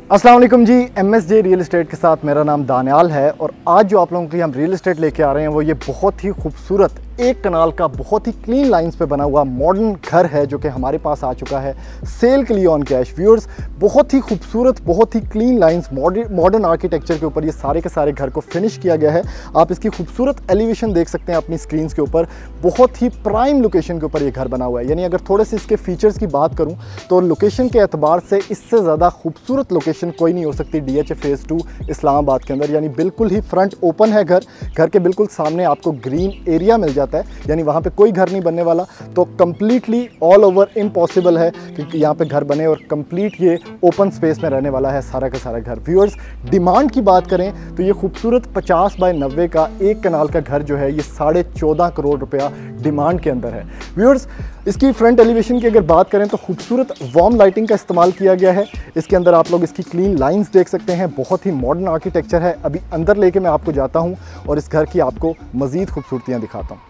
अस्सलाम वालेकुम जी। MSJ real estate के साथ मेरा नाम दानियाल है और आज जो आप लोगों के लिए हम रियल एस्टेट लेके आ रहे हैं वो ये बहुत ही खूबसूरत एक कनाल का बहुत ही क्लीन लाइंस पे बना हुआ मॉडर्न घर है जो कि हमारे पास आ चुका है सेल के लिए ऑन कैश। व्यूअर्स, बहुत ही खूबसूरत, बहुत ही क्लीन लाइंस, मॉडर्न आर्किटेक्चर के ऊपर ये सारे के सारे घर को फिनिश किया गया है। आप इसकी खूबसूरत एलिवेशन देख सकते हैं अपनी स्क्रीन के ऊपर। बहुत ही प्राइम लोकेशन के ऊपर ये घर बना हुआ है, यानी अगर थोड़े से इसके फीचर्स की बात करूँ तो लोकेशन के एतबार से इससे ज़्यादा खूबसूरत लोकेशन कोई नहीं हो सकती DHA फेज़ 2 इस्लामाबाद के अंदर। यानी बिल्कुल ही फ्रंट ओपन है घर के बिल्कुल सामने आपको ग्रीन एरिया मिल जाता है, यानी वहाँ पे कोई घर नहीं बनने वाला। तो कम्प्लीटली ऑल ओवर इम्पॉसिबल है कि यहाँ पे घर बने और कंप्लीट ये ओपन स्पेस में रहने वाला है सारा का सारा घर। व्यूअर्स, डिमांड की बात करें तो ये खूबसूरत 50 बाय 90 का एक कनाल का घर जो है ये 14.5 करोड़ रुपया डिमांड के अंदर है। व्यूअर्स, इसकी फ्रंट एलिवेशन की अगर बात करें तो खूबसूरत वार्म लाइटिंग का इस्तेमाल किया गया है। इसके अंदर आप लोग इसकी क्लीन लाइंस देख सकते हैं, बहुत ही मॉडर्न आर्किटेक्चर है। अभी अंदर लेके मैं आपको जाता हूँ और इस घर की आपको मज़ीद खूबसूरतियाँ दिखाता हूँ।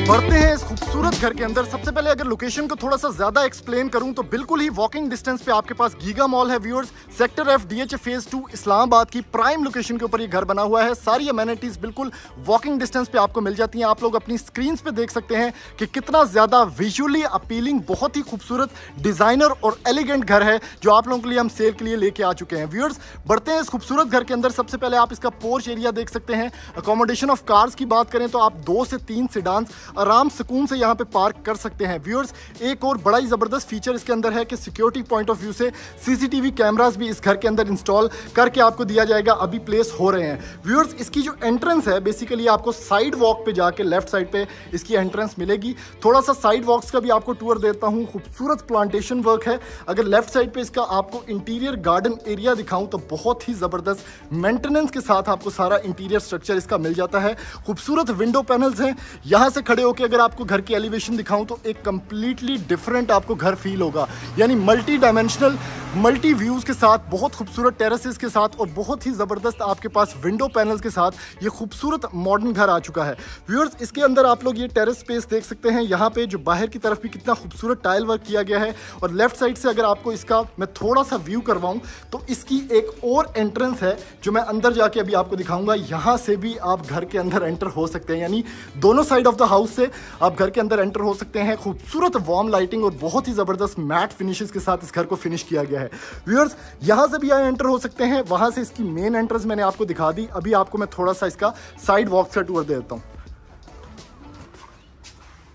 बढ़ते हैं इस खूबसूरत घर के अंदर। सबसे पहले अगर लोकेशन को थोड़ा सा ज्यादा एक्सप्लेन करूं तो बिल्कुल ही वॉकिंग डिस्टेंस पे आपके पास गीगा मॉल है। Viewers, sector F DHA phase 2 Islamabad की प्राइम लोकेशन के ऊपर ये घर बना हुआ है। सारी अमेनिटीज बिल्कुल वॉकिंग डिस्टेंस पे आपको मिल जाती हैं। आप लोग अपनी स्क्रीन पे देख सकते हैं कि कितना ज्यादा विजुअली अपीलिंग, बहुत ही खूबसूरत, डिजाइनर और एलिगेंट घर है जो आप लोगों के लिए हम सेल के लिए लेके आ चुके हैं। व्यूअर्स, बढ़ते हैं इस खूबसूरत घर के अंदर। सबसे पहले आप इसका पोर्च एरिया देख सकते हैं। अकोमोडेशन ऑफ कार्स की बात करें तो आप 2 से 3 सेडान्स आराम सुकून से यहाँ पे पार्क कर सकते हैं। व्यूअर्स, एक और बड़ा ही जबरदस्त फीचर इसके अंदर है कि सिक्योरिटी पॉइंट ऑफ व्यू से CCTV कैमरास भी इस घर के अंदर इंस्टॉल करके आपको दिया जाएगा, अभी प्लेस हो रहे हैं। व्यूअर्स, इसकी जो एंट्रेंस है बेसिकली आपको साइड वॉक पे जाके लेफ्ट साइड पे इसकी एंट्रेंस मिलेगी। थोड़ा सा साइड वॉक्स का भी आपको टूर देता हूँ। खूबसूरत प्लांटेशन वर्क है। अगर लेफ्ट साइड पे इसका आपको इंटीरियर गार्डन एरिया दिखाऊं तो बहुत ही जबरदस्त मेंटेनेंस के साथ आपको सारा इंटीरियर स्ट्रक्चर इसका मिल जाता है। खूबसूरत विंडो पैनल्स हैं। यहाँ से खड़े होकर अगर आपको घर की एलिवेशन दिखाऊं तो एक कंप्लीटली डिफरेंट आपको घर फील होगा, यानी मल्टी डायमेंशनल, मल्टी व्यूज के साथ, बहुत खूबसूरत टेरेसेस के साथ और बहुत ही जबरदस्त आपके पास विंडो पैनल्स के साथ ये खूबसूरत मॉडर्न घर आ चुका है। व्यूअर्स, इसके अंदर आप लोग ये टेरेस स्पेस देख सकते हैं। यहाँ पे जो बाहर की तरफ भी कितना खूबसूरत टाइल वर्क किया गया है और लेफ्ट साइड से अगर आपको इसका मैं थोड़ा सा व्यू करवाऊं तो इसकी एक और एंट्रेंस है जो मैं अंदर जाके अभी आपको दिखाऊंगा। यहाँ से भी आप घर के अंदर एंटर हो सकते हैं, यानी दोनों साइड ऑफ द हाउस से आप घर के अंदर एंटर हो सकते हैं। खूबसूरत वार्म लाइटिंग और बहुत ही जबरदस्त मैट फिनिशेस के साथ इस घर को फिनिश किया गया है। व्यूअर्स, यहां से भी आप एंटर हो सकते हैं। वहां से इसकी मेन एंट्रेंस मैंने आपको दिखा दी। अभी आपको मैं थोड़ा सा इसका साइड वॉक का टूर दे देता हूं।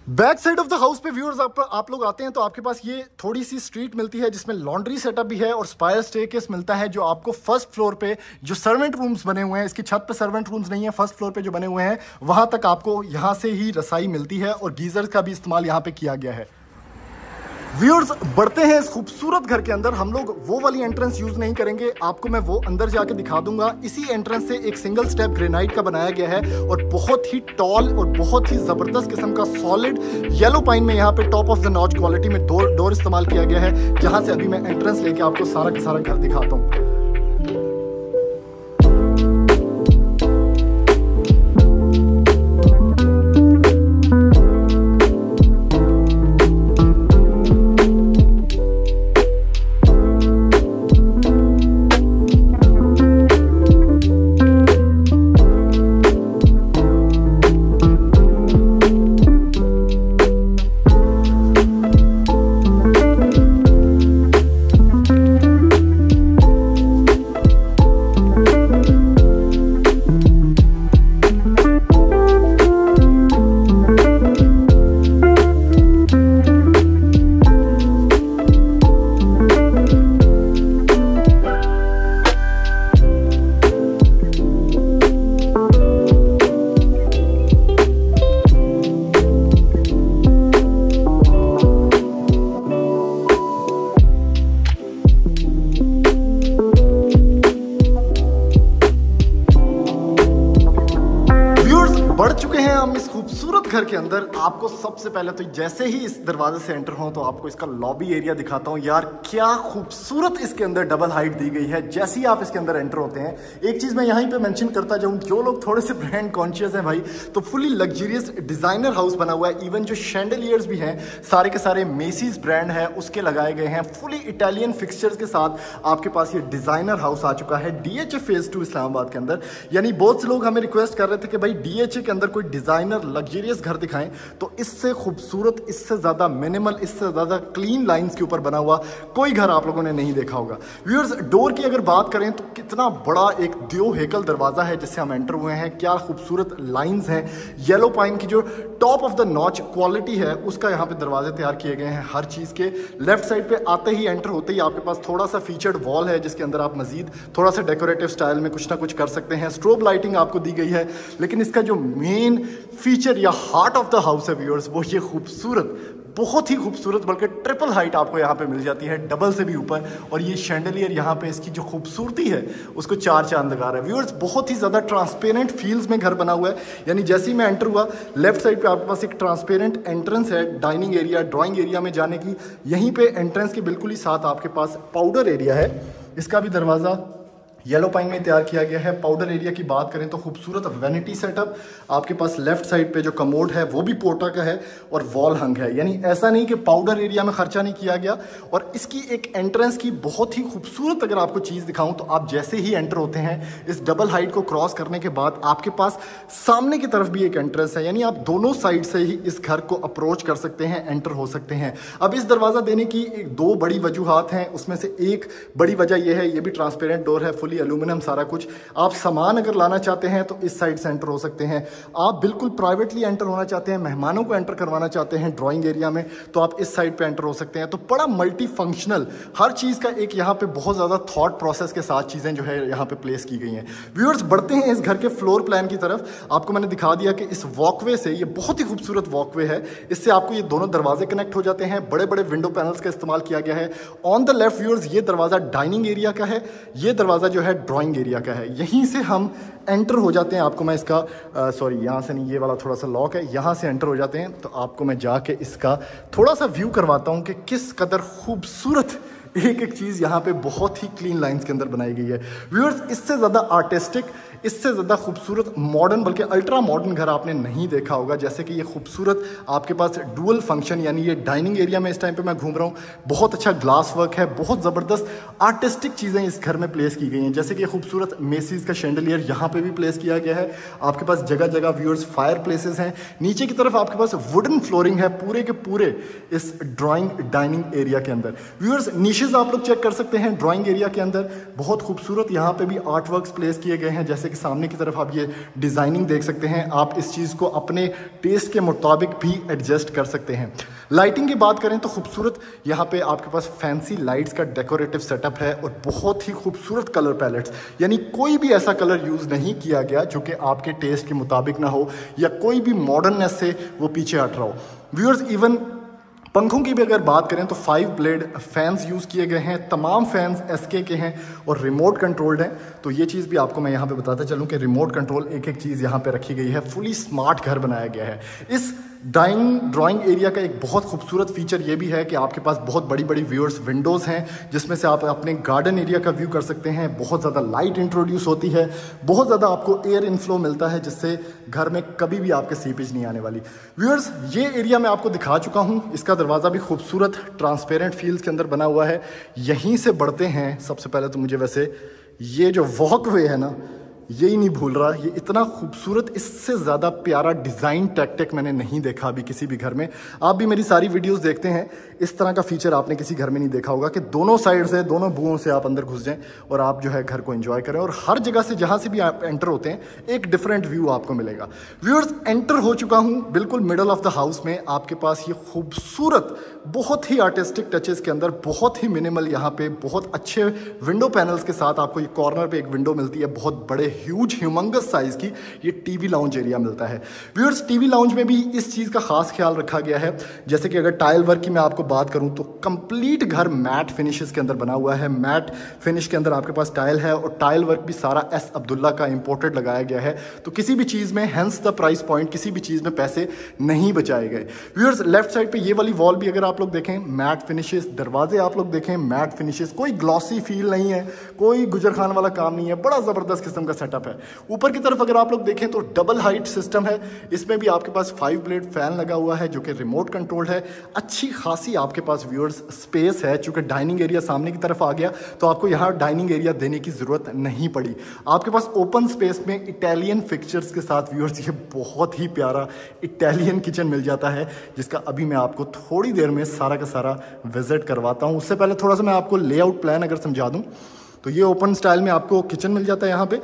Back side of the house पे व्यूअर्स आप लोग आते हैं तो आपके पास ये थोड़ी सी स्ट्रीट मिलती है जिसमें लॉन्ड्री सेटअप भी है और स्पाइरल स्टेयरकेस मिलता है जो आपको फर्स्ट फ्लोर पे जो सर्वेंट रूम्स बने हुए हैं, इसकी छत पे सर्वेंट रूम्स नहीं है, फर्स्ट फ्लोर पे जो बने हुए हैं वहां तक आपको यहां से ही रसाई मिलती है और गीजर का भी इस्तेमाल यहां पे किया गया है। व्यूअर्स, बढ़ते हैं इस खूबसूरत घर के अंदर। हम लोग वो वाली एंट्रेंस यूज नहीं करेंगे, आपको मैं वो अंदर जाके दिखा दूंगा। इसी एंट्रेंस से एक सिंगल स्टेप ग्रेनाइट का बनाया गया है और बहुत ही टॉल और बहुत ही जबरदस्त किस्म का सॉलिड येलो पाइन में यहाँ पे top of the notch quality में डोर इस्तेमाल किया गया है, जहां से अभी मैं एंट्रेंस लेके आपको सारा का सारा घर दिखाता हूँ। खूबसूरत घर के अंदर आपको सबसे पहले तो जैसे ही इस दरवाजे से एंटर हो तो आपको इसका लॉबी एरिया दिखाता हूँ। यार क्या खूबसूरत इसके अंदर डबल हाइट दी गई है। जैसे ही आप इसके अंदर एंटर होते हैं, एक चीज मैं यहीं पे मेंशन करता जाऊं, जो लोग थोड़े से ब्रांड कॉन्शियस हैं भाई, तो फुली लग्जरियस डिजाइनर हाउस बना हुआ है। इवन जो शैंडलियर्स भी हैं सारे के सारे मेसीज ब्रांड है उसके लगाए गए हैं। फुली इटालियन फिक्सचर्स के साथ आपके पास ये डिजाइनर हाउस आ चुका है DHA फेज 2 इस्लामाबाद के अंदर। यानी बहुत से लोग हमें रिक्वेस्ट कर रहे थे कि भाई DHA के अंदर कोई डिजाइनर लग्जरियस घर दिखाएं, तो इससे खूबसूरत, इससे ज्यादा मिनिमल, इससे ज्यादा क्लीन लाइंस के ऊपर बना हुआ कोई घर आप लोगों ने नहीं देखा होगा। व्यूअर्स, डोर की अगर बात करें तो कितना बड़ा एक द्यो हेकल दरवाजा है जिससे हम एंटर हुए हैं। क्या खूबसूरत लाइंस हैं। येलो पाइन की जो top of the notch quality है उसका यहाँ पे दरवाजे तैयार किए गए हैं हर चीज के। लेफ्ट साइड पे आते ही, एंटर होते ही आपके पास थोड़ा सा फीचर्ड वॉल है जिसके अंदर आप मजीद थोड़ा सा डेकोरेटिव स्टाइल में कुछ ना कुछ कर सकते हैं। स्ट्रोब लाइटिंग आपको दी गई है, लेकिन इसका जो मेन फीचर या हार्ट ऑफ द हाउस है व्यूअर्स, वो ये खूबसूरत, बहुत ही खूबसूरत, बल्कि ट्रिपल हाइट आपको यहाँ पे मिल जाती है, डबल से भी ऊपर। और ये शैंडलियर यहाँ पे इसकी जो खूबसूरती है उसको चार चांद लगा रहा है। व्यूअर्स, बहुत ही ज़्यादा ट्रांसपेरेंट फील्स में घर बना हुआ है। यानी जैसे ही मैं एंटर हुआ, लेफ्ट साइड पे आपके पास एक ट्रांसपेरेंट एंट्रेंस है डाइनिंग एरिया, ड्राइंग एरिया में जाने की। यहीं पे एंट्रेंस के बिल्कुल ही साथ आपके पास पाउडर एरिया है। इसका भी दरवाज़ा येलो पाइन में तैयार किया गया है। पाउडर एरिया की बात करें तो खूबसूरत वैनिटी सेटअप। आपके पास लेफ्ट साइड पे जो कमोड है वो भी पोर्टा का है और वॉल हंग है। यानी ऐसा नहीं कि पाउडर एरिया में खर्चा नहीं किया गया। और इसकी एक एंट्रेंस की बहुत ही खूबसूरत अगर आपको चीज़ दिखाऊं तो आप जैसे ही एंटर होते हैं, इस डबल हाइट को क्रॉस करने के बाद आपके पास सामने की तरफ भी एक एंट्रेंस है। यानी आप दोनों साइड से ही इस घर को अप्रोच कर सकते हैं, एंटर हो सकते हैं। अब इस दरवाज़ा देने की दो बड़ी वजूहात हैं, उसमें से एक बड़ी वजह यह है, ये भी ट्रांसपेरेंट डोर है, एल्यूमिनियम सारा कुछ। आप सामान अगर लाना चाहते हैं तो इस साइड से एंटर हो सकते हैं। आप बिल्कुल प्राइवेटली एंटर होना चाहते हैं, मेहमानों को एंटर करवाना चाहते हैं ड्राइंग एरिया में, तो आप इस साइड पे एंटर हो सकते हैं। तो बड़ा मल्टी फंक्शनल, हर चीज़ का एक यहाँ पे बहुत ज़्यादा थॉट प्रोसेस के साथ चीज़ें जो है यहाँ पे प्लेस की गई हैं। व्यूअर्स, बढ़ते हैं इस घर के फ्लोर प्लान की तरफ। आपको मैंने दिखा दिया कि इस वॉकवे से, ये बहुत ही खूबसूरत वॉकवे है, इससे आपको ये दोनों दरवाजे कनेक्ट हो जाते हैं। बड़े बड़े विंडो पैनल्स का इस्तेमाल किया गया है। ऑन द लेफ्ट व्यूअर्स, ये दरवाज़ा डाइनिंग एरिया का है, ये दरवाज़ा जो है ड्राइंग एरिया का है। यहीं से हम एंटर हो जाते हैं। आपको मैं इसका सॉरी, यहाँ से नहीं, ये वाला थोड़ा सा लॉक है, यहाँ से एंटर हो जाते हैं। तो आपको मैं जाके इसका थोड़ा सा व्यू करवाता हूँ कि किस कदर खूबसूरत एक एक चीज़ यहाँ पे बहुत ही क्लीन लाइंस के अंदर बनाई गई है। व्यूअर्स, इससे ज़्यादा आर्टिस्टिक, इससे ज़्यादा खूबसूरत मॉडर्न, बल्कि अल्ट्रा मॉडर्न घर आपने नहीं देखा होगा। जैसे कि ये खूबसूरत आपके पास डुअल फंक्शन, यानी ये डाइनिंग एरिया में इस टाइम पे मैं घूम रहा हूँ, बहुत अच्छा ग्लास वर्क है, बहुत ज़बरदस्त आर्टिस्टिक चीज़ें इस घर में प्लेस की गई हैं। जैसे कि ये खूबसूरत मेसीज का शैंडलियर यहाँ पे भी प्लेस किया गया है। आपके पास जगह जगह व्यूअर्स फायर प्लेसेस हैं। नीचे की तरफ आपके पास वुडन फ्लोरिंग है पूरे के पूरे इस ड्राइंग डाइनिंग एरिया के अंदर। व्यूअर्स, नीशेज आप लोग चेक कर सकते हैं ड्राइंग एरिया के अंदर, बहुत खूबसूरत यहाँ पे भी आर्ट वर्क्स प्लेस किए गए हैं। जैसे कि सामने की तरफ आप ये डिजाइनिंग देख सकते हैं। आप इस चीज को अपने टेस्ट के मुताबिक भी एडजस्ट कर सकते हैं। लाइटिंग की बात करें तो खूबसूरत यहाँ पे आपके पास फैंसी लाइट्स का डेकोरेटिव सेटअप है और बहुत ही खूबसूरत कलर पैलेट्स, यानी कोई भी ऐसा कलर यूज नहीं किया गया जो कि आपके टेस्ट के मुताबिक ना हो या कोई भी मॉडर्ननेस से वो पीछे हट रहा हो। व्यूअर्स, इवन पंखों की भी अगर बात करें तो 5 ब्लेड फैंस यूज़ किए गए हैं। तमाम फैंस SK के हैं और रिमोट कंट्रोल्ड हैं। तो ये चीज़ भी आपको मैं यहाँ पे बताता चलूँ कि रिमोट कंट्रोल एक एक चीज़ यहाँ पे रखी गई है। फुली स्मार्ट घर बनाया गया है। इस ड्राइंग एरिया का एक बहुत खूबसूरत फीचर ये भी है कि आपके पास बहुत बड़ी बड़ी व्यूअर्स विंडोज़ हैं जिसमें से आप अपने गार्डन एरिया का व्यू कर सकते हैं। बहुत ज़्यादा लाइट इंट्रोड्यूस होती है, बहुत ज़्यादा आपको एयर इनफ्लो मिलता है जिससे घर में कभी भी आपके सीपेज नहीं आने वाली। व्यूअर्स, ये एरिया मैं आपको दिखा चुका हूँ। इसका दरवाज़ा भी खूबसूरत ट्रांसपेरेंट फील्स के अंदर बना हुआ है। यहीं से बढ़ते हैं। सबसे पहले तो मुझे वैसे ये जो वॉकवे है ना, यही नहीं भूल रहा। ये इतना खूबसूरत, इससे ज़्यादा प्यारा डिज़ाइन टैक्टिक मैंने नहीं देखा अभी किसी भी घर में। आप भी मेरी सारी वीडियोस देखते हैं, इस तरह का फीचर आपने किसी घर में नहीं देखा होगा कि दोनों साइड से, दोनों बुओं से आप अंदर घुस जाएं और आप जो है घर को एंजॉय करें। और हर जगह से जहाँ से भी आप एंटर होते हैं एक डिफरेंट व्यू आपको मिलेगा। व्यूअर्स, एंटर हो चुका हूँ बिल्कुल मिडल ऑफ द हाउस में। आपके पास ये खूबसूरत, बहुत ही आर्टिस्टिक टचेस के अंदर, बहुत ही मिनिमल यहाँ पे बहुत अच्छे विंडो पैनल्स के साथ आपको ये कॉर्नर पे एक विंडो मिलती है बहुत बड़े ह्यूज ह्यूमंगस साइज की ये टीवी लाउंज एरिया मिलता है। व्यूअर्स, टीवी लाउंज में भी इस चीज़ का खास ख्याल रखा गया है, जैसे कि अगर टाइल वर्क की मैं आपको बात करूं तो कंप्लीट घर मैट फिनिशेस के अंदर बना हुआ है। मैट फिनिश के अंदर आपके पास टाइल है और टाइल वर्क भी सारा एस अब्दुल्ला का इंपोर्टेड लगाया गया है। तो किसी भी चीज़ में हेंस द प्राइस पॉइंट, किसी भी चीज़ में पैसे नहीं बचाए गए। व्यूअर्स, लेफ्ट साइड पे ये वाली वॉल भी अगर आप लोग देखें मैट फिनिशेस, दरवाजे आप लोग देखें मैट फिनिशेस, कोई ग्लॉसी फील नहीं है, कोई गुजर खान वाला काम नहीं है, बड़ा ज़बरदस्त किस्म का सेटअप है। ऊपर की तरफ अगर आप लोग देखें तो डबल हाइट सिस्टम है, इसमें भी आपके पास 5 ब्लेड फैन लगा हुआ है जो कि रिमोट कंट्रोल है। अच्छी खासी आपके पास व्यूअर्स स्पेस है, चूंकि डाइनिंग एरिया सामने की तरफ आ गया तो आपको यहाँ डाइनिंग एरिया देने की ज़रूरत नहीं पड़ी। आपके पास ओपन स्पेस में इटालियन फिक्चर्स के साथ व्यूअर्स ये बहुत ही प्यारा इटालियन किचन मिल जाता है, जिसका अभी मैं आपको थोड़ी देर में सारा का सारा विजिट करवाता हूँ। उससे पहले थोड़ा सा मैं आपको लेआउट प्लान अगर समझा दूँ तो ये ओपन स्टाइल में आपको किचन मिल जाता है। यहाँ पे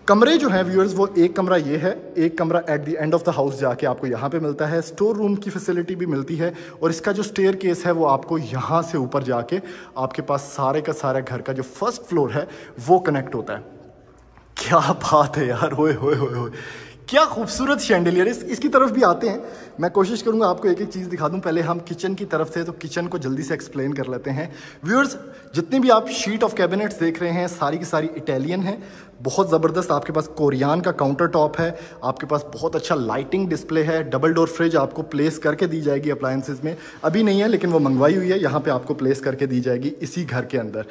कमरे जो हैं व्यूअर्स, वो एक कमरा ये है, एक कमरा at the end of the house जाके आपको यहाँ पे मिलता है। स्टोर रूम की फैसिलिटी भी मिलती है और इसका जो स्टेयर केस है वो आपको यहाँ से ऊपर जाके आपके पास सारे का सारा घर का जो फर्स्ट फ्लोर है वो कनेक्ट होता है। क्या बात है यार, होए होए होए होए, क्या खूबसूरत शैंडिलियर। इसकी तरफ भी आते हैं, मैं कोशिश करूंगा आपको एक एक चीज़ दिखा दूं। पहले हम किचन की तरफ थे तो किचन को जल्दी से एक्सप्लेन कर लेते हैं। व्यूअर्स, जितनी भी आप शीट ऑफ कैबिनेट्स देख रहे हैं सारी की सारी इटालियन है, बहुत ज़बरदस्त। आपके पास कोरियान का काउंटर टॉप है, आपके पास बहुत अच्छा लाइटिंग डिस्प्ले है, डबल डोर फ्रिज आपको प्लेस करके दी जाएगी अप्लायंसेज में, अभी नहीं है लेकिन वो मंगवाई हुई है, यहाँ पे आपको प्लेस करके दी जाएगी इसी घर के अंदर।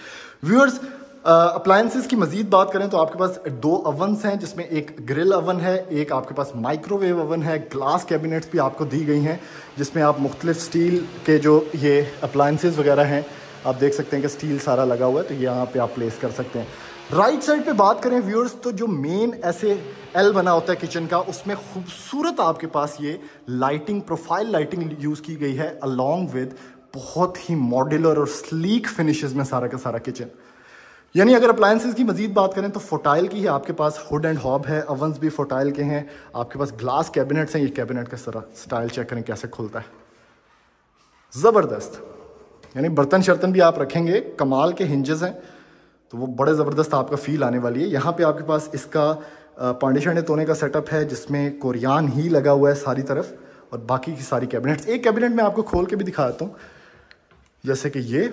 व्यूअर्स, अप्लायंसेस की मजीद बात करें तो आपके पास 2 अवन्स हैं, जिसमें एक ग्रिल अवन है, एक आपके पास माइक्रोवेव अवन है। ग्लास कैबिनेट्स भी आपको दी गई हैं जिसमें आप मुख्तलिफ स्टील के जो ये अप्लायंसेस वगैरह हैं आप देख सकते हैं कि स्टील सारा लगा हुआ है, तो यहाँ पे आप प्लेस कर सकते हैं। राइट साइड पे बात करें व्यूअर्स तो जो मेन ऐसे एल बना होता है किचन का, उसमें खूबसूरत आपके पास ये लाइटिंग, प्रोफाइल लाइटिंग यूज़ की गई है अलॉन्ग विद बहुत ही मॉड्यूलर और स्लीक फिनिशेस में सारा का सारा किचन। यानी अगर अप्लायंसेस की मजीद बात करें तो फोटाइल की है, आपके पास हुड एंड हॉब है, अवंस भी फोटाइल के हैं, आपके पास ग्लास कैबिनेट्स हैं। ये कैबिनेट का सारा स्टाइल चेक करें कैसे खुलता है, ज़बरदस्त। यानी बर्तन शर्तन भी आप रखेंगे, कमाल के हिंजेस हैं तो वो बड़े ज़बरदस्त आपका फील आने वाली है। यहाँ पे आपके पास इसका पांडे शांडे तोने का सेटअप है जिसमें कोरियान ही लगा हुआ है सारी तरफ, और बाकी की सारी कैबिनेट्स। एक कैबिनेट में आपको खोल के भी दिखाता हूँ, जैसे कि ये,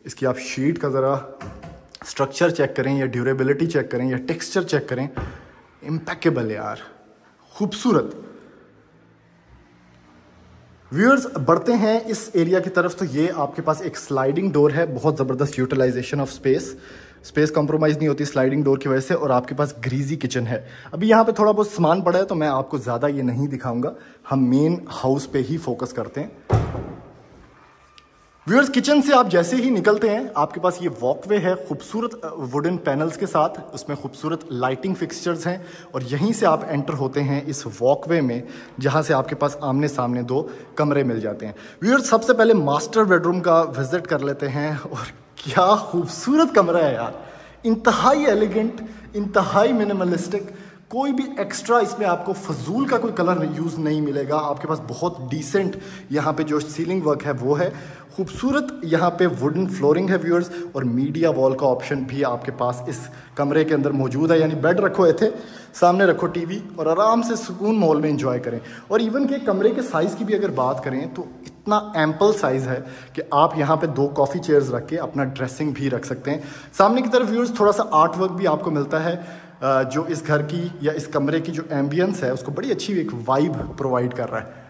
इसकी आप शीट का ज़रा स्ट्रक्चर चेक करें या ड्यूरेबिलिटी चेक करें या टेक्सचर चेक करें, इम्पेकेबल यार, खूबसूरत। व्यूअर्स, बढ़ते हैं इस एरिया की तरफ तो ये आपके पास एक स्लाइडिंग डोर है, बहुत ज़बरदस्त यूटिलाइजेशन ऑफ स्पेस कॉम्प्रोमाइज़ नहीं होती स्लाइडिंग डोर की वजह से, और आपके पास ग्रीजी किचन है। अभी यहाँ पे थोड़ा बहुत सामान पड़ा है तो मैं आपको ज़्यादा ये नहीं दिखाऊंगा, हम मेन हाउस पे ही फोकस करते हैं। व्यूअर्स, किचन से आप जैसे ही निकलते हैं आपके पास ये वॉकवे है खूबसूरत वुडन पैनल्स के साथ, उसमें खूबसूरत लाइटिंग फिक्सचर्स हैं, और यहीं से आप एंटर होते हैं इस वॉकवे में जहां से आपके पास आमने सामने 2 कमरे मिल जाते हैं। व्यूअर्स, सबसे पहले मास्टर बेडरूम का विजिट कर लेते हैं, और क्या खूबसूरत कमरा है यार, इंतहाई एलिगेंट, इंतहाई मिनिमलिस्टिक, कोई भी एक्स्ट्रा इसमें आपको फजूल का कोई कलर यूज़ नहीं मिलेगा। आपके पास बहुत डिसेंट यहाँ पे जो सीलिंग वर्क है वो है, खूबसूरत यहाँ पे वुडन फ्लोरिंग है व्यूअर्स, और मीडिया वॉल का ऑप्शन भी आपके पास इस कमरे के अंदर मौजूद है। यानी बेड रखो थे, सामने रखो टीवी और आराम से सुकून माहौल में एंजॉय करें। और इवन के कमरे के साइज़ की भी अगर बात करें तो इतना एम्पल साइज़ है कि आप यहाँ पे 2 कॉफ़ी चेयर्स रख के अपना ड्रेसिंग भी रख सकते हैं। सामने की तरफ व्यूअर्स थोड़ा सा आर्ट वर्क भी आपको मिलता है जो इस घर की या इस कमरे की जो एम्बियंस है उसको बड़ी अच्छी एक वाइब प्रोवाइड कर रहा है।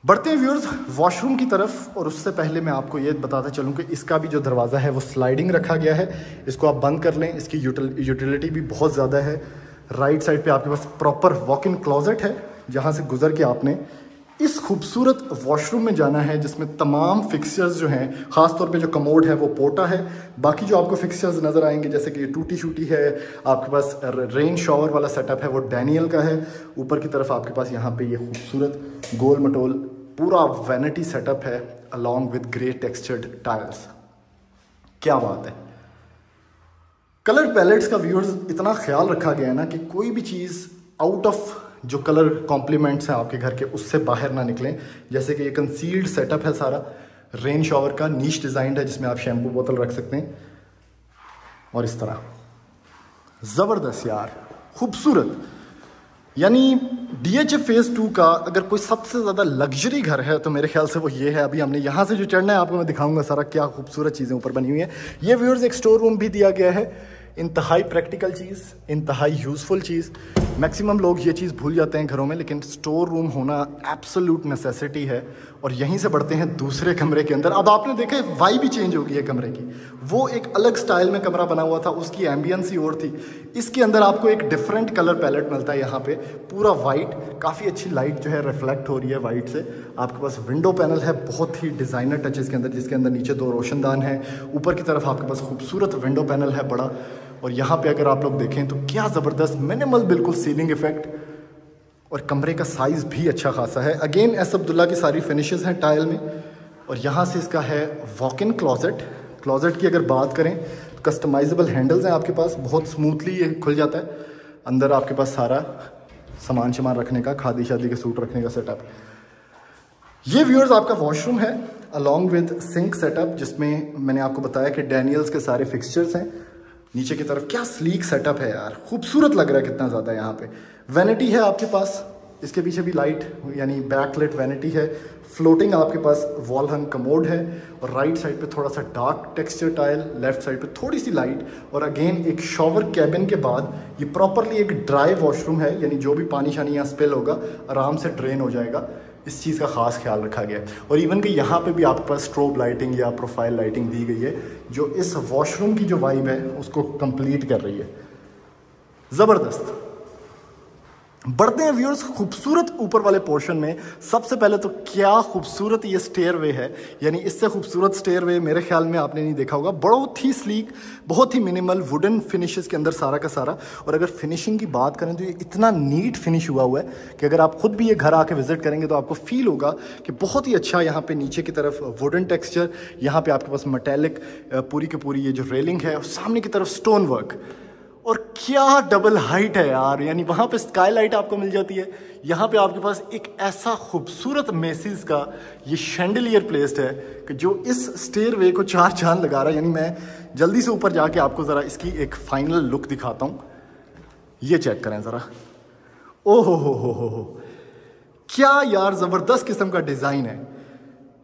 बढ़ते हैं व्यूअर्स वॉशरूम की तरफ, और उससे पहले मैं आपको ये बताता चलूँ कि इसका भी जो दरवाज़ा है वो स्लाइडिंग रखा गया है। इसको आप बंद कर लें, इसकी यूटिलिटी भी बहुत ज़्यादा है। राइट साइड पे आपके पास प्रॉपर वॉक इन क्लोजेट है जहाँ से गुजर के आपने इस खूबसूरत वॉशरूम में जाना है, जिसमें तमाम फिक्सचर्स जो हैं, ख़ास तौर पे जो कमोड है वो पोटा है। बाकी जो आपको फिक्सचर्स नज़र आएंगे जैसे कि ये टूटी शूटी है, आपके पास रेन शॉवर वाला सेटअप है वो डैनियल का है। ऊपर की तरफ आपके पास यहाँ पे ये खूबसूरत गोल मटोल पूरा वैनिटी सेटअप है along with grey textured tiles. क्या बात है। कलर पैलेट्स का व्यूअर्स इतना ख्याल रखा गया है ना कि कोई भी चीज़ आउट ऑफ जो कलर कॉम्प्लीमेंट्स हैं आपके घर के उससे बाहर ना निकलें। जैसे कि ये कंसील्ड सेटअप है सारा, रेन शॉवर का नीच डिज़ाइंड है जिसमें आप शैम्पू बोतल रख सकते हैं, और इस तरह जबरदस्त यार, खूबसूरत। यानी DHA फेज़ 2 का अगर कोई सबसे ज़्यादा लग्जरी घर है तो मेरे ख्याल से वो ये है। अभी हमने यहाँ से जो चढ़ना है आपको मैं दिखाऊंगा सारा, क्या खूबसूरत चीज़ें ऊपर बनी हुई हैं। ये व्यूअर्स एक स्टोर रूम भी दिया गया है, इंतहाई प्रैक्टिकल चीज़, इंतहाई यूज़फुल चीज़। मैक्सिमम लोग ये चीज़ भूल जाते हैं घरों में, लेकिन स्टोर रूम होना एब्सोल्यूट नेसेसिटी है। और यहीं से बढ़ते हैं दूसरे कमरे के अंदर। अब आपने देखा वाइब भी चेंज हो गई है कमरे की। वो एक अलग स्टाइल में कमरा बना हुआ था, उसकी एम्बियंस ही और थी। इसके अंदर आपको एक डिफरेंट कलर पैलेट मिलता है यहाँ पे, पूरा वाइट, काफ़ी अच्छी लाइट जो है रिफ्लेक्ट हो रही है वाइट से। आपके पास विंडो पैनल है, बहुत ही डिज़ाइनर टचेस के अंदर, जिसके अंदर नीचे 2 रोशनदान है, ऊपर की तरफ आपके पास खूबसूरत विंडो पैनल है बड़ा। और यहाँ पे अगर आप लोग देखें तो क्या ज़बरदस्त मिनिमल बिल्कुल सीलिंग इफेक्ट, और कमरे का साइज़ भी अच्छा खासा है। अगेन एस अब्दुल्ला की सारी फिनिशेस हैं टाइल में। और यहाँ से इसका है वॉक इन क्लॉजेट। क्लॉजेट की अगर बात करें तो कस्टमाइजेबल हैंडल्स हैं आपके पास, बहुत स्मूथली ये खुल जाता है। अंदर आपके पास सारा सामान रखने का, खादी शादी के सूट रखने का सेटअप। ये व्यूअर्स आपका वॉशरूम है अलॉन्ग विद सिंक सेटअप, जिसमें मैंने आपको बताया कि डैनियल्स के सारे फिक्सचर्स हैं। नीचे की तरफ क्या स्लीक सेटअप है यार, खूबसूरत लग रहा है कितना ज़्यादा। यहाँ पे वैनिटी है आपके पास, इसके पीछे भी लाइट यानी बैकलेट वैनिटी है। फ्लोटिंग आपके पास वॉल हंग कमोड है, और राइट साइड पे थोड़ा सा dark texture tile, left side पे थोड़ी सी लाइट। और अगेन एक शॉवर कैबिन के बाद ये प्रॉपरली एक ड्राई वॉशरूम है, यानी जो भी पानी शानी यहाँ स्पिल होगा आराम से ड्रेन हो जाएगा। इस चीज़ का ख़ास ख्याल रखा गया है। और इवन कि यहाँ पे भी आपके पास स्ट्रोब लाइटिंग या प्रोफाइल लाइटिंग दी गई है, जो इस वॉशरूम की जो वाइब है उसको कंप्लीट कर रही है। ज़बरदस्त। बढ़ते हैं व्यूअर्स खूबसूरत ऊपर वाले पोर्शन में। सबसे पहले तो क्या खूबसूरत ये स्टेयरवे है, यानी इससे खूबसूरत स्टेयरवे मेरे ख्याल में आपने नहीं देखा होगा। बहुत ही स्लीक, बहुत ही मिनिमल वुडन फिनिशेस के अंदर सारा का सारा। और अगर फिनिशिंग की बात करें तो ये इतना नीट फिनिश हुआ हुआ है कि अगर आप खुद भी ये घर आके विजिट करेंगे तो आपको फील होगा कि बहुत ही अच्छा। यहाँ पे नीचे की तरफ वुडन टेक्सचर, यहाँ पे आपके पास मेटेलिक पूरी की पूरी ये जो रेलिंग है, और सामने की तरफ स्टोन वर्क। और क्या डबल हाइट है यार, यानी वहाँ पे स्काईलाइट आपको मिल जाती है। यहाँ पे आपके पास एक ऐसा खूबसूरत मेसिस का ये शैंडलियर प्लेस्ड है कि जो इस स्टेयरवे को 4 चांद लगा रहा है। यानी मैं जल्दी से ऊपर जाके आपको ज़रा इसकी एक फाइनल लुक दिखाता हूँ। ये चेक करें ज़रा, ओहो हो, क्या यार ज़बरदस्त किस्म का डिज़ाइन है।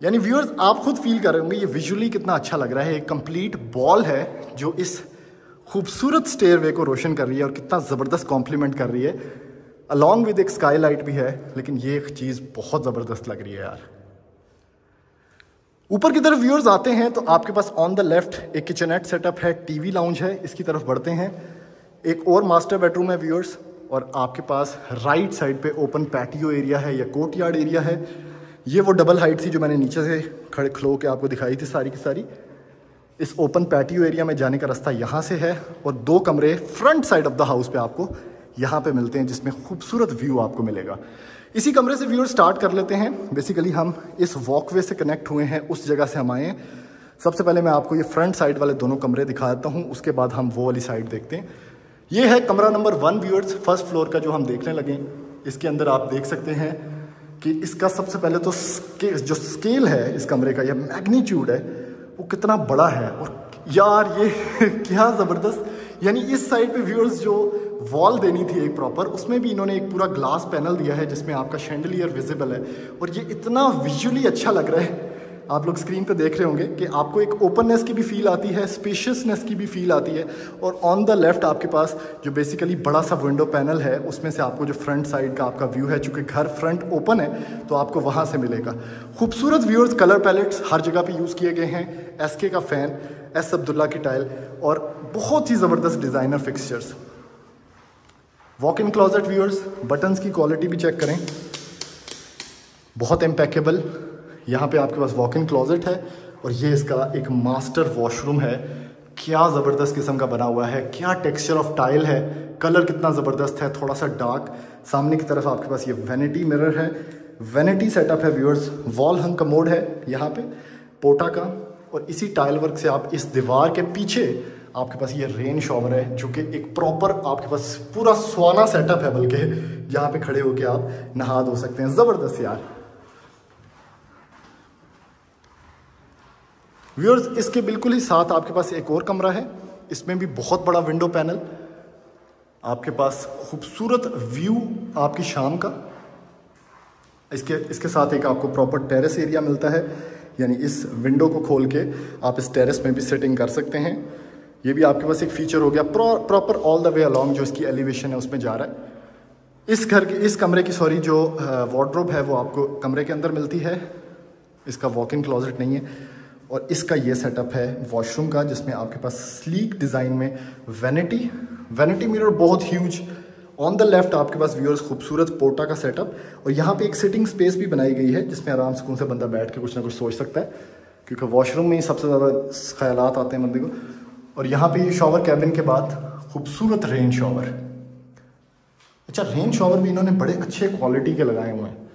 यानी व्यूअर्स आप खुद फील कर रहे होंगे ये विजुअली कितना अच्छा लग रहा है। एक कंप्लीट बॉल है जो इस खूबसूरत स्टेयरवे को रोशन कर रही है और कितना ज़बरदस्त कॉम्प्लीमेंट कर रही है। अलॉन्ग विद एक स्काई लाइट भी है, लेकिन ये एक चीज़ बहुत ज़बरदस्त लग रही है यार। ऊपर की तरफ व्यूअर्स आते हैं तो आपके पास ऑन द लेफ्ट एक किचनेट सेटअप है, टीवी लाउंज है। इसकी तरफ बढ़ते हैं, एक और मास्टर बेडरूम है व्यूअर्स, और आपके पास राइट साइड पे ओपन पैटियो एरिया है या कोर्टयार्ड एरिया है। ये वो डबल हाइट थी जो मैंने नीचे से खड़ो के आपको दिखाई थी सारी की सारी। इस ओपन पैटियो एरिया में जाने का रास्ता यहाँ से है, और 2 कमरे front side of the house पे आपको यहाँ पे मिलते हैं, जिसमें खूबसूरत व्यू आपको मिलेगा। इसी कमरे से व्यूअर स्टार्ट कर लेते हैं। बेसिकली हम इस वॉकवे से कनेक्ट हुए हैं, उस जगह से हम आए हैं। सबसे पहले मैं आपको ये फ्रंट साइड वाले दोनों कमरे दिखा देता हूँ, उसके बाद हम वो वाली साइड देखते हैं। ये है कमरा नंबर 1 व्यूअर्स, फर्स्ट फ्लोर का जो हम देखने लगे। इसके अंदर आप देख सकते हैं कि इसका सबसे पहले तो जो स्केल है इस कमरे का, या मैग्नीट्यूड है, वो कितना बड़ा है। और यार ये क्या ज़बरदस्त, यानी इस साइड पे व्यूअर्स जो वॉल देनी थी एक प्रॉपर, उसमें भी इन्होंने एक पूरा ग्लास पैनल दिया है जिसमें आपका शैंडलियर विजिबल है। और ये इतना विजुअली अच्छा लग रहा है, आप लोग स्क्रीन पे देख रहे होंगे कि आपको एक ओपननेस की भी फील आती है, स्पेशियसनेस की भी फील आती है। और ऑन द लेफ्ट आपके पास जो बेसिकली बड़ा सा विंडो पैनल है, उसमें से आपको जो फ्रंट साइड का आपका व्यू है, चूँकि घर फ्रंट ओपन है तो आपको वहाँ से मिलेगा। खूबसूरत व्यूअर्स, कलर पैलेट्स हर जगह पे यूज़ किए गए हैं। SK का फ़ैन, एस अब्दुल्ला की टाइल, और बहुत ही ज़बरदस्त designer fixtures. Walk in closet viewers, buttons की क्वालिटी भी चेक करें, बहुत इम्पेकेबल। यहाँ पे आपके पास वॉक इन क्लॉजेट है, और ये इसका एक मास्टर वॉशरूम है। क्या ज़बरदस्त किस्म का बना हुआ है, क्या टेक्सचर ऑफ टाइल है, कलर कितना ज़बरदस्त है, थोड़ा सा डार्क। सामने की तरफ आपके पास ये वैनिटी मिरर है, वैनिटी सेटअप है व्यूअर्स। वॉल हंग कमोड है यहाँ पे पोटा का, और इसी टाइल वर्क से आप इस दीवार के पीछे आपके पास ये रेन शॉवर है, जो कि एक प्रॉपर आपके पास पूरा स्वाना सेटअप है, बल्कि जहाँ पे खड़े होके आप नहा धो सकते हैं। ज़बरदस्त यार व्यूअर्स। इसके बिल्कुल ही साथ आपके पास एक और कमरा है, इसमें भी बहुत बड़ा विंडो पैनल। आपके पास खूबसूरत व्यू आपकी शाम का। इसके साथ एक आपको प्रॉपर टेरेस एरिया मिलता है, यानी इस विंडो को खोल के आप इस टेरेस में भी सिटिंग कर सकते हैं। ये भी आपके पास एक फीचर हो गया proper all the way along जो इसकी एलिवेशन है उसमें जा रहा है। इस कमरे की जो वार्डरोब है वो आपको कमरे के अंदर मिलती है। इसका वॉक इन क्लोजेट नहीं है। और इसका ये सेटअप है वॉशरूम का, जिसमें आपके पास स्लीक डिज़ाइन में वैनिटी मिरर बहुत ह्यूज। ऑन द लेफ्ट आपके पास व्यूअर्स खूबसूरत पोर्टा का सेटअप, और यहाँ पे एक सिटिंग स्पेस भी बनाई गई है जिसमें आराम सुकून से बंदा बैठ के कुछ ना कुछ सोच सकता है, क्योंकि वॉशरूम में ही सबसे ज़्यादा ख्यालात आते हैं बंदे को। और यहाँ पे शॉवर कैबिन के बाद खूबसूरत रेन शॉवर। अच्छा, रेन शॉवर भी इन्होंने बड़े अच्छे क्वालिटी के लगाए हुए हैं।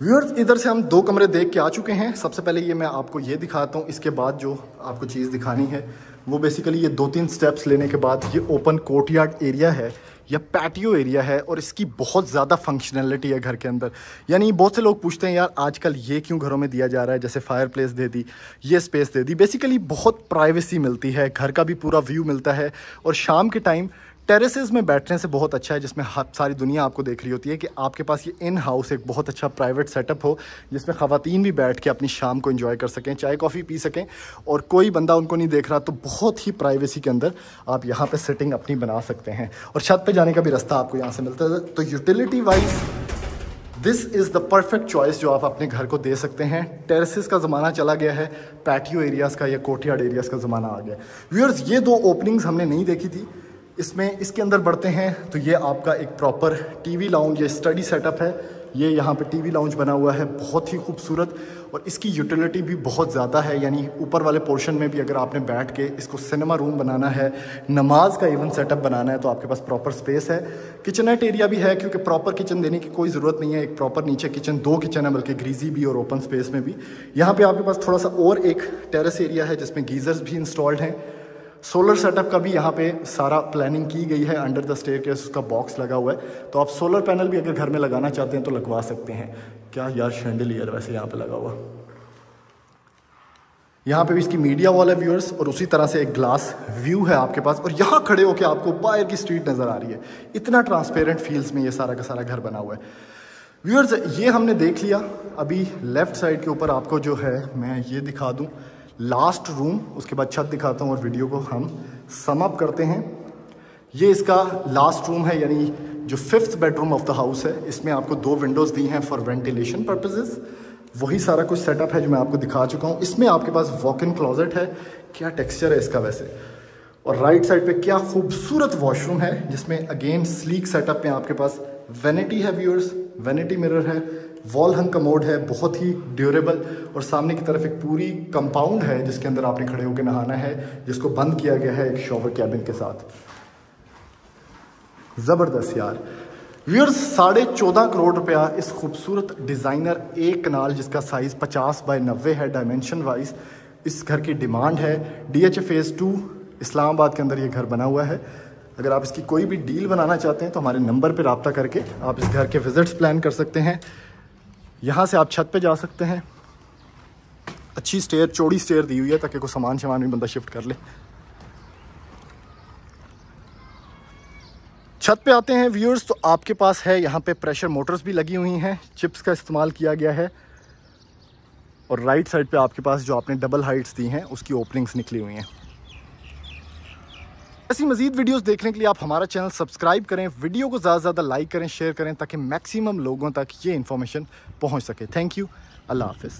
व्यूअर्स, इधर से हम 2 कमरे देख के आ चुके हैं। सबसे पहले ये मैं आपको ये दिखाता हूँ। इसके बाद जो आपको चीज़ दिखानी है वो बेसिकली ये 2-3 स्टेप्स लेने के बाद ये ओपन कोर्टयार्ड एरिया है या पैटियो एरिया है, और इसकी बहुत ज़्यादा फंक्शनैलिटी है घर के अंदर। यानी बहुत से लोग पूछते हैं यार आजकल ये क्यों घरों में दिया जा रहा है, जैसे फायर प्लेस दे दी, ये स्पेस दे दी। बेसिकली बहुत प्राइवेसी मिलती है, घर का भी पूरा व्यू मिलता है, और शाम के टाइम टेरेसेस में बैठने से बहुत अच्छा है, जिसमें सारी दुनिया आपको देख रही होती है, कि आपके पास ये इन हाउस एक बहुत अच्छा प्राइवेट सेटअप हो जिसमें ख़वातीन भी बैठ के अपनी शाम को एंजॉय कर सकें, चाय कॉफ़ी पी सकें, और कोई बंदा उनको नहीं देख रहा। तो बहुत ही प्राइवेसी के अंदर आप यहाँ पे सेटिंग अपनी बना सकते हैं, और छत पे जाने का भी रास्ता आपको यहाँ से मिलता है। तो utility wise this is the perfect choice जो आप अपने घर को दे सकते हैं। टेरेसेस का ज़माना चला गया है, पैटियो एरियाज़ का या कोर्टयार्ड एरियाज़ का ज़माना आ गया। व्यूअर्स, ये 2 ओपनिंग्स हमने नहीं देखी थी। इसके अंदर बढ़ते हैं तो ये आपका एक प्रॉपर टीवी लाउंज या स्टडी सेटअप है। ये यहाँ पे टीवी लाउंज बना हुआ है, बहुत ही खूबसूरत, और इसकी यूटिलिटी भी बहुत ज़्यादा है। यानी ऊपर वाले पोर्शन में भी अगर आपने बैठ के इसको सिनेमा रूम बनाना है, नमाज का इवन सेटअप बनाना है, तो आपके पास प्रॉपर स्पेस है। किचनेट एरिया भी है, क्योंकि प्रॉपर किचन देने की कोई ज़रूरत नहीं है। एक प्रॉपर नीचे किचन, 2 किचन है, बल्कि ग्रीजी भी और ओपन स्पेस में भी। यहाँ पर आपके पास थोड़ा सा और एक टेरेस एरिया है जिसमें गीज़र्स भी इंस्टॉल्ड हैं। सोलर सेटअप का भी यहाँ पे सारा प्लानिंग की गई है। अंडर द स्टेयरकेस उसका बॉक्स लगा हुआ है, तो आप सोलर पैनल भी अगर घर में लगाना चाहते हैं तो लगवा सकते हैं। क्या यार शैंडलियर वैसे यहाँ पे लगा हुआ। यहाँ पे भी इसकी मीडिया वॉल है व्यूअर्स, और उसी तरह से एक ग्लास व्यू है आपके पास, और यहाँ खड़े होकर आपको बाहर की स्ट्रीट नज़र आ रही है। इतना ट्रांसपेरेंट फील्स में ये सारा का सारा घर बना हुआ है। व्यूअर्स, ये हमने देख लिया। अभी लेफ्ट साइड के ऊपर आपको जो है मैं ये दिखा दूँ लास्ट रूम, उसके बाद छत दिखाता हूँ और वीडियो को हम सम अप करते हैं। ये इसका लास्ट रूम है, यानी जो 5th bedroom of the house है। इसमें आपको 2 विंडोज़ दी हैं फॉर वेंटिलेशन पर्पसेस। वही सारा कुछ सेटअप है जो मैं आपको दिखा चुका हूँ। इसमें आपके पास वॉक इन क्लोजेट है, क्या टेक्सचर है इसका वैसे। और राइट साइड पे क्या खूबसूरत वॉशरूम है, जिसमें अगेन स्लीक सेटअप में आपके पास वैनिटी है व्यूअर्स, वैनिटी मिरर है, वॉल हंग कमोड है, बहुत ही ड्यूरेबल, और सामने की तरफ एक पूरी कंपाउंड है जिसके अंदर आपने खड़े होकर नहाना है, जिसको बंद किया गया है एक शॉवर कैबिन के साथ। ज़बरदस्त यार। व्यूअर्स, 14.5 करोड़ रुपया इस खूबसूरत डिज़ाइनर एक कनाल, जिसका साइज़ 50 बाय 90 है डायमेंशन वाइज, इस घर की डिमांड है। DHA फेज़ 2 इस्लामाबाद के अंदर ये घर बना हुआ है। अगर आप इसकी कोई भी डील बनाना चाहते हैं तो हमारे नंबर पर रब्ता करके आप इस घर के विजिट्स प्लान कर सकते हैं। यहाँ से आप छत पे जा सकते हैं। अच्छी स्टेयर, चौड़ी स्टेयर दी हुई है ताकि कोई सामान भी बंदा शिफ्ट कर ले। छत पे आते हैं व्यूअर्स, तो आपके पास है यहाँ पे प्रेशर मोटर्स भी लगी हुई हैं, चिप्स का इस्तेमाल किया गया है, और राइट साइड पे आपके पास जो आपने डबल हाइट्स दी हैं उसकी ओपनिंग्स निकली हुई हैं। ऐसी मजीद वीडियोस देखने के लिए आप हमारा चैनल सब्सक्राइब करें, वीडियो को ज़्यादा से ज़्यादा लाइक करें, शेयर करें, ताकि मैक्सिमम लोगों तक ये इन्फॉर्मेशन पहुंच सके। थैंक यू, अल्लाह हाफिज़।